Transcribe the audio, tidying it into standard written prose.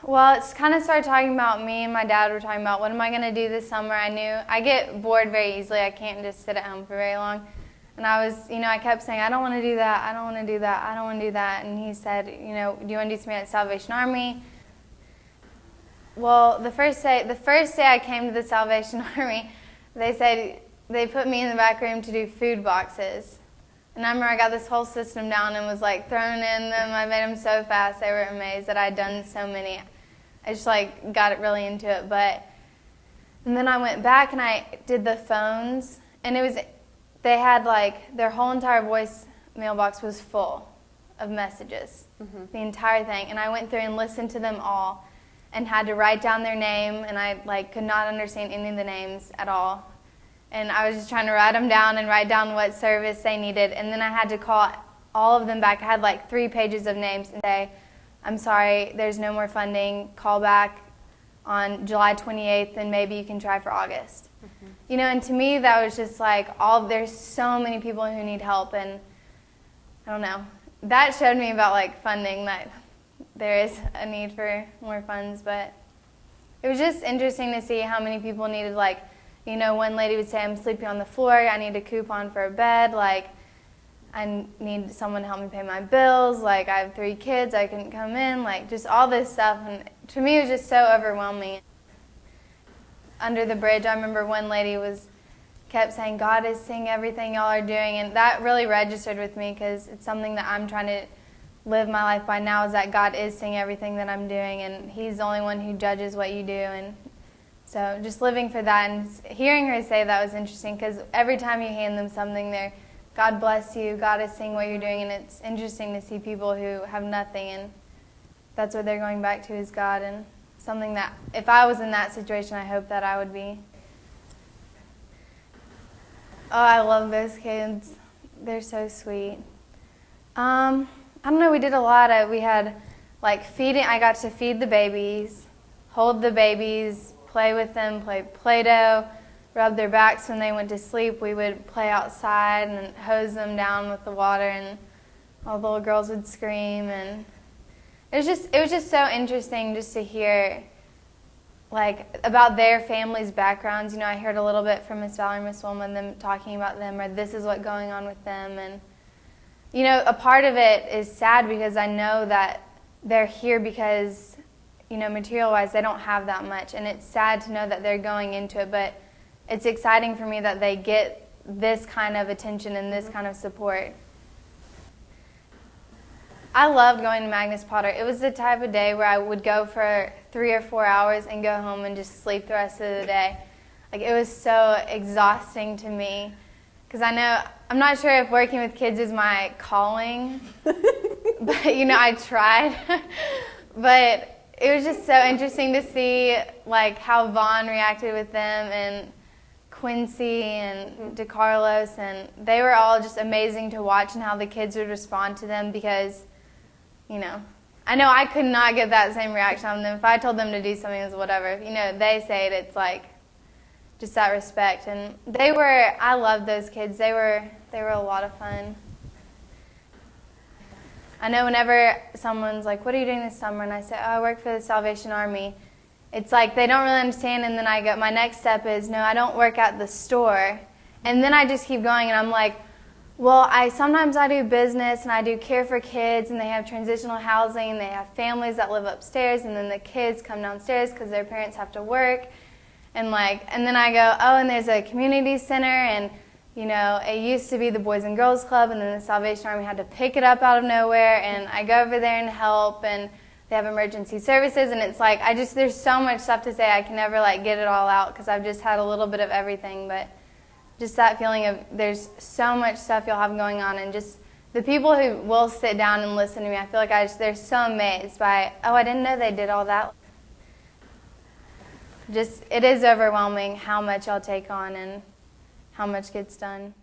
Well, it's kind of started talking about me and my dad were talking about what am I going to do this summer. I knew I get bored very easily. I can't just sit at home for very long. And I was, I kept saying, I don't want to do that. I don't want to do that. I don't want to do that. And he said, do you want to do something at Salvation Army? Well, the first day I came to the Salvation Army, they put me in the back room to do food boxes. And I remember I got this whole system down and was like throwing in them. I made them so fast. They were amazed that I'd done so many. I just got it really into it. And then I went back and I did the phones, and they had their whole entire voice mailbox was full of messages, the entire thing. And I went through and listened to them all and had to write down their name, and I could not understand any of the names at all. And I was just trying to write them down and write down what service they needed. And then I had to call all of them back. I had 3 pages of names and say, I'm sorry, there's no more funding. Call back on July 28th and maybe you can try for August. And to me that was just there's so many people who need help, and I don't know. That showed me about funding, that there is a need for more funds, but it was just interesting to see how many people needed one lady would say, I'm sleeping on the floor, I need a coupon for a bed, I need someone to help me pay my bills, I have 3 kids, I couldn't come in, just all this stuff. And to me, it was just so overwhelming. Under the bridge, I remember one lady kept saying, God is seeing everything y'all are doing, and that really registered with me because it's something that I'm trying to live my life by now, is that God is seeing everything that I'm doing, and He's the only one who judges what you do. And so just living for that, and hearing her say that was interesting, because every time you hand them something, God bless you, God is seeing what you're doing, and it's interesting to see people who have nothing, and that's what they're going back to is God, and something that if I was in that situation, I hope that I would be. Oh, I love those kids. They're so sweet. I don't know, we did a lot. We had feeding. I got to feed the babies, hold the babies, play with them, play Play-Doh, rub their backs when they went to sleep. We would play outside and hose them down with the water, and all the little girls would scream. And it was just so interesting just to hear about their families' backgrounds. I heard a little bit from Miss Valerie and Miss Wilma, them talking about them, or this is what's going on with them. And a part of it is sad because I know that they're here because material-wise they don't have that much, and it's sad to know that they're going into it, but it's exciting for me that they get this kind of attention and this kind of support. I loved going to Magnus Potter. It was the type of day where I would go for 3 or 4 hours and go home and just sleep the rest of the day. It was so exhausting to me, because I'm not sure if working with kids is my calling, but I tried. But it was just so interesting to see how Vaughn reacted with them, and Quincy and DeCarlos, and they were all just amazing to watch, and how the kids would respond to them, because I know I could not get that same reaction on them. If I told them to do something, it was whatever. They say it's just that respect, and I loved those kids. They were a lot of fun. I know whenever someone's like, what are you doing this summer? And I say, oh, I work for the Salvation Army. It's they don't really understand, and then I go, my next step is, no, I don't work at the store. And then I just keep going, and I'm like, well, sometimes I do business, and I do care for kids, and they have transitional housing, and they have families that live upstairs, and then the kids come downstairs because their parents have to work. And then I go, oh, and there's a community center, and it used to be the Boys and Girls Club, and then the Salvation Army had to pick it up out of nowhere, and I go over there and help, and they have emergency services, and it's there's so much stuff to say. I can never get it all out because I've just had a little bit of everything, but just that feeling of there's so much stuff you'll have going on, and just the people who will sit down and listen to me, I feel they're so amazed by, oh, I didn't know they did all that. It is overwhelming how much I'll take on and how much gets done.